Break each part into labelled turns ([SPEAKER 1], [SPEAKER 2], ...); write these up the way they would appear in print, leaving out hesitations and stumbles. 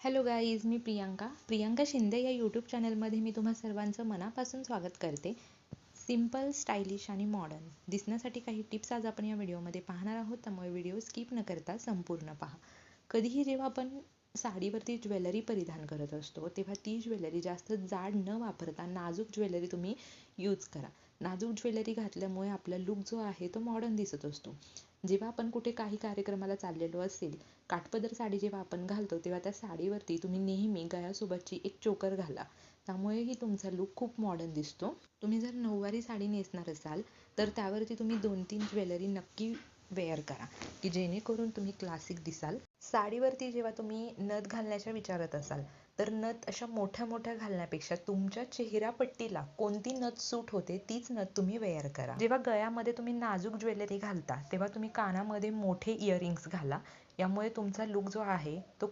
[SPEAKER 1] Hello guys, मी प्रियांका शिंदे या YouTube चॅनलमध्ये मी तुम्हा सर्वांचं मनापासून स्वागत करते. सिम्पल, स्टायलिश आणि मॉडर्न दिसण्यासाठी काही टिप्स आज आपण या व्हिडिओमध्ये पाहणार आहोत, त्यामुळे व्हिडिओ स्किप न करता संपूर्ण पहा. कधीही जेव्हा आपण साडीवरती ज्वेलरी परिधान करत असतो तेव्हा ती ज्वेलरी जास्त जाड न वापरता नाजूक ज्वेलरी तुम्ही यूज करा. नाजूक ज्वेलरी घातल्यामुळे आपला लुक जो आहे तो मॉडर्न दिसत असतो. जेव्हा आपण कुठे काही कार्यक्रमाला चाललेलो असेल, काठपदर साडी जेव्हा आपण घालतो तेव्हा त्या साडीवरती तुम्ही नेहमी गळ्यासोबतची एक चोकर घाला, त्यामुळेही तुमचा लुक खूप मॉडर्न दिसतो. तुम्ही जर नऊवारी साडी नेसणार असाल तर त्यावरती तुम्ही 2-3 ज्वेलरी नक्की वेअर करा, की जेणेकरून तुम्ही क्लासिक दिसाल. साडीवरती जेव्हा तुम्ही नथ घालण्याच्या विचारत असाल तर नथ अशा मोठ्या मोठ्या घालण्यापेक्षा तुमच्या चेहऱ्यापट्टीला कोणती नथ सूट होते तीच नथ तुम्ही वेअर करा. जेव्हा गळ्यामध्ये तुम्ही नाजूक ज्वेलरी घालता तेव्हा तुम्ही कानामध्ये मोठे इयरिंग्स घाला. यामुळे तुमचा लुक जो आहे तो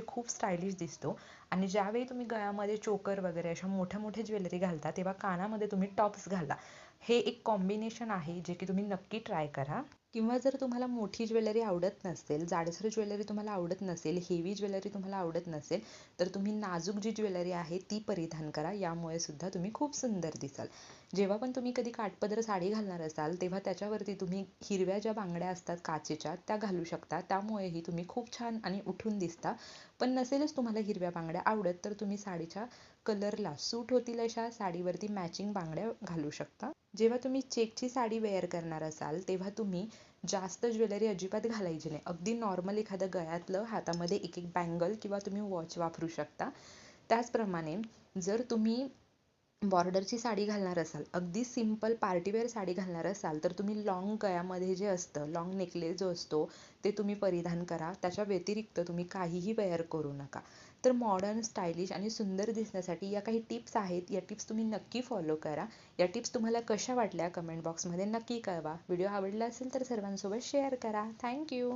[SPEAKER 1] खूप स्टायलिश दिसतो. आणि ज्यावेळी तुम्ही गळ्यामध्ये चोकर वगैरे अशा मोठ्या मोठ्या ज्वेलरी घालता तेव्हा कानामध्ये तुम्ही टॉप्स घाला. हे एक कॉम्बिनेशन आहे जे की तुम्ही नक्की ट्राय करा. किंवा जर तुम्हाला मोठी ज्वेलरी आवडत नसेल, जाडसर ज्वेलरी तुम्हाला आवडत नसेल, हेवी ज्वेलरी तुम्हाला आवडत नसेल, तर तुम्ही नाजूक जी ज्वेलरी आहे ती परिधान करा. यामुळे सुद्धा तुम्ही खूप सुंदर दिसाल. जेव्हा पण तुम्ही कधी काठपदर साडी घालणार असाल तेव्हा त्याच्यावरती तुम्ही हिरव्या ज्या बांगड्या असतात काचेच्या त्या घालू शकता. त्यामुळेही तुम्ही खूप छान आणि उठून दिसता. पण नसेलच तुम्हाला हिरव्या बांगड्या आवडत तर तुम्ही साडीच्या कलरला सूट होतील अशा साडीवरती मॅचिंग बांगड्या घालू शकता. जेव्हा तुम्ही चेकची साडी वेअर करणार असाल तेव्हा तुम्ही जास्त ज्वेलरी अजिबात घालायची नाही. अगदी नॉर्मल एखादं गळ्यातलं, हातामध्ये एक एक बँगल किंवा तुम्ही वॉच वापरू शकता. त्याचप्रमाणे जर तुम्ही बॉर्डरची साडी घालणार असाल, अगदी सिंपल पार्टीवेअर साडी घालणार असाल तर तुम्ही लॉंग गळ्यामध्ये जे असतं, लॉंग नेकलेस जो असतो ते तुम्ही परिधान करा. त्याच्या व्यतिरिक्त तुम्ही काहीही वेअर करू नका. तर मॉडर्न, स्टायलिश आणि सुंदर दिसण्यासाठी या काही टिप्स आहेत. या टिप्स तुम्ही नक्की फॉलो करा. या टिप्स तुम्हाला कशा वाटल्या कमेंट बॉक्समध्ये नक्की कळवा. व्हिडिओ आवडला असेल तर सर्वांसोबत शेअर करा. थँक्यू.